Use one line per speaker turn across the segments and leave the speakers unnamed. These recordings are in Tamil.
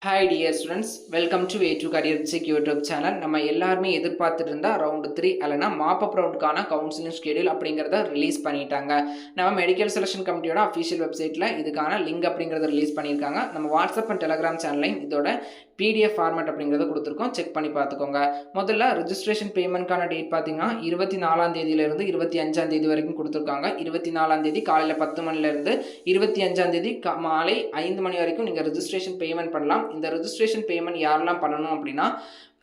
Hi dear students, welcome to A2 Career Check YouTube channel. நம்ம எல்லாருமே எதிர்பார்த்துட்டு இருந்தா ரவுண்ட் 3 அல்லனா மாப்பப் ரவுண்டுக்கான கவுன்சிலிங் ஷெடியூல் அப்படிங்கிறத ரிலீஸ் பண்ணிட்டாங்க. நம்ம மெடிக்கல் செலெக்ஷன் கமிட்டியோட அஃபிஷியல் வெப்சைட்டில் இதுக்கான லிங்க் அப்படிங்கிறத ரிலீஸ் பண்ணியிருக்காங்க. நம்ம வாட்ஸ்அப் அண்ட் டெலகிராம் சேனல்லையும் இதோட PDF ஃபார்மேட் அப்படிங்கிறத கொடுத்துருக்கோம். செக் பண்ணி பார்த்துக்கோங்க. முதல்ல ரிஜிஸ்ட்ரேஷன் பேமெண்ட்கான டேட் பார்த்தீங்கன்னா 24ஆம் தேதியிலிருந்து 25ஆம் தேதி வரைக்கும் கொடுத்துருக்காங்க. 24ஆம் தேதி காலையில் 10 மணிலேருந்து 25ஆம் தேதி மாலை 5 மணி வரைக்கும் நீங்கள் ரிஜிஸ்ட்ரேஷன் பேமெண்ட் பண்ணலாம். இந்த ரெஜிஸ்ட்ரேஷன் பேமெண்ட் யாரெல்லாம் பண்ணணும் அப்படின்னா,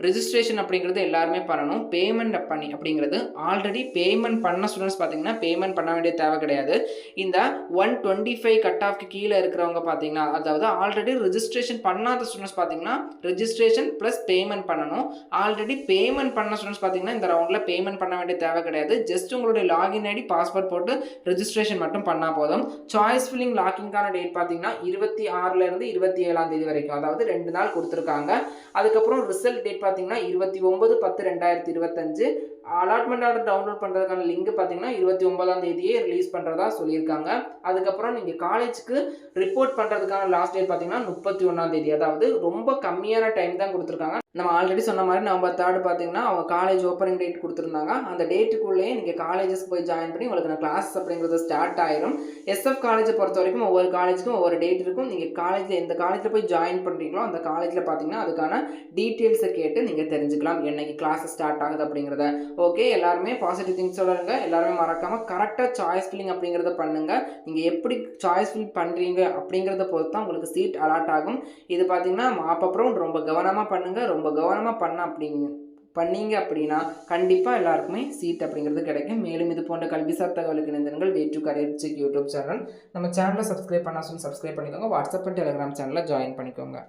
ரெஜிஸ்ட்ரேஷன் அப்படிங்கிறது எல்லாருமே பண்ணணும். பேமெண்ட் அப்படிங்கிறது ஆல்ரெடி பேமெண்ட் பண்ண ஸ்டூடெண்ட்ஸ் பார்த்தீங்கன்னா பேமெண்ட் பண்ண வேண்டிய தேவை கிடையாது. இந்த 125 கட் ஆஃப்க்கு கீழே இருக்கிறவங்க பார்த்தீங்கன்னா, அதாவது ஆல்ரெடி ரெஜிஸ்ட்ரேஷன் பண்ணாத ஸ்டூடெண்ட்ஸ் பார்த்தீங்கன்னா ரெஜிஸ்ட்ரேஷன் ப்ளஸ் பேமெண்ட் பண்ணணும். ஆல்ரெடி பேமெண்ட் பண்ண ஸ்டூடெண்ட்ஸ் பார்த்தீங்கன்னா இந்த ரவுண்டில் பேமெண்ட் பண்ண வேண்டிய தேவை கிடையாது. ஜஸ்ட் உங்களுடைய லாகின் ஐடி பாஸ்வேர்ட் போட்டு ரெஜிஸ்ட்ரேஷன் மட்டும் பண்ணால் போதும். சாய்ஸ் ஃபில்லிங் லாக்கிங்கான டேட் பார்த்தீங்கன்னா 26லேருந்து 27ஆம் தேதி வரைக்கும், அதாவது 2 நாள் கொடுத்துருக்காங்க. அதுக்கப்புறம் ரிசல்ட் டேட் பார்த்தீங்கன்னா 29/10/2025. அலாட்மெண்ட் ஆர்டர் டவுன்லோட் பண்ணுறதுக்கான லிங்க் பார்த்தீங்கன்னா 29ஆம் தேதியே ரிலீஸ் பண்ணுறதா சொல்லியிருக்காங்க. அதுக்கப்புறம் நீங்கள் காலேஜுக்கு ரிப்போர்ட் பண்ணுறதுக்கான லாஸ்ட் டேட் பார்த்தீங்கன்னா 31ஆம் தேதி, அதாவது ரொம்ப கம்மியான டைம் தான் கொடுத்துருக்காங்க. நம்ம ஆல்ரெடி சொன்ன மாதிரி நவம்பர் 3 பார்த்தீங்கன்னா அவங்க காலேஜ் ஓப்பனிங் டேட் கொடுத்துருந்தாங்க. அந்த டேட்டுக்குள்ளேயே நீங்கள் காலேஜஸ்க்கு போய் ஜாயின் பண்ணி உங்களுக்கு கிளாஸ் அப்படிங்கிறது ஸ்டார்ட் ஆயிரும். SF காலேஜை பொறுத்த வரைக்கும் ஒவ்வொரு காலேஜுக்கும் ஒவ்வொரு டேட் இருக்கும். நீங்கள் காலேஜில் எந்த காலேஜில் போய் ஜாயின் பண்ணுறீங்களோ அந்த காலேஜில் பார்த்தீங்கன்னா அதுக்கான டீட்டெயில்ஸை கேட்டு நீங்கள் தெரிஞ்சுக்கலாம் என்னைக்கு கிளாஸ் ஸ்டார்ட் ஆகுது அப்படிங்கிறத. ஓகே, எல்லாருமே பாசிட்டிவ் திங்ஸோட இருங்க. எல்லாருமே மறக்காமல் கரெக்டாக சாய்ஸ் ஃபில்லிங் அப்படிங்கிறத பண்ணுங்கள். நீங்கள் எப்படி சாய்ஸ் ஃபில் பண்ணுறீங்க அப்படிங்கிறத பொறுத்து தான் உங்களுக்கு சீட் அலாட் ஆகும். இது பார்த்தீங்கன்னா மாப்பப் ரவுண்ட் ரொம்ப கவனமாக பண்ணுங்கள். ரொம்ப கவனமாக பண்ணீங்க அப்படின்னா கண்டிப்பாக எல்லாருக்குமே சீட் அப்படிங்கிறது கிடைக்கும். மேலும் இது போன்ற கல்விசார் தகவலுக்கு இணைந்தவர்கள் A2 Career Check YouTube channel. நம்ம சேனலை சப்ஸ்கிரைப் பண்ணால் சப்ஸ்கிரைப் பண்ணிக்கோங்க. வாட்ஸ்அப் அண்ட் டெலிகிராம் சேனலில் ஜாயின் பண்ணிக்கோங்க.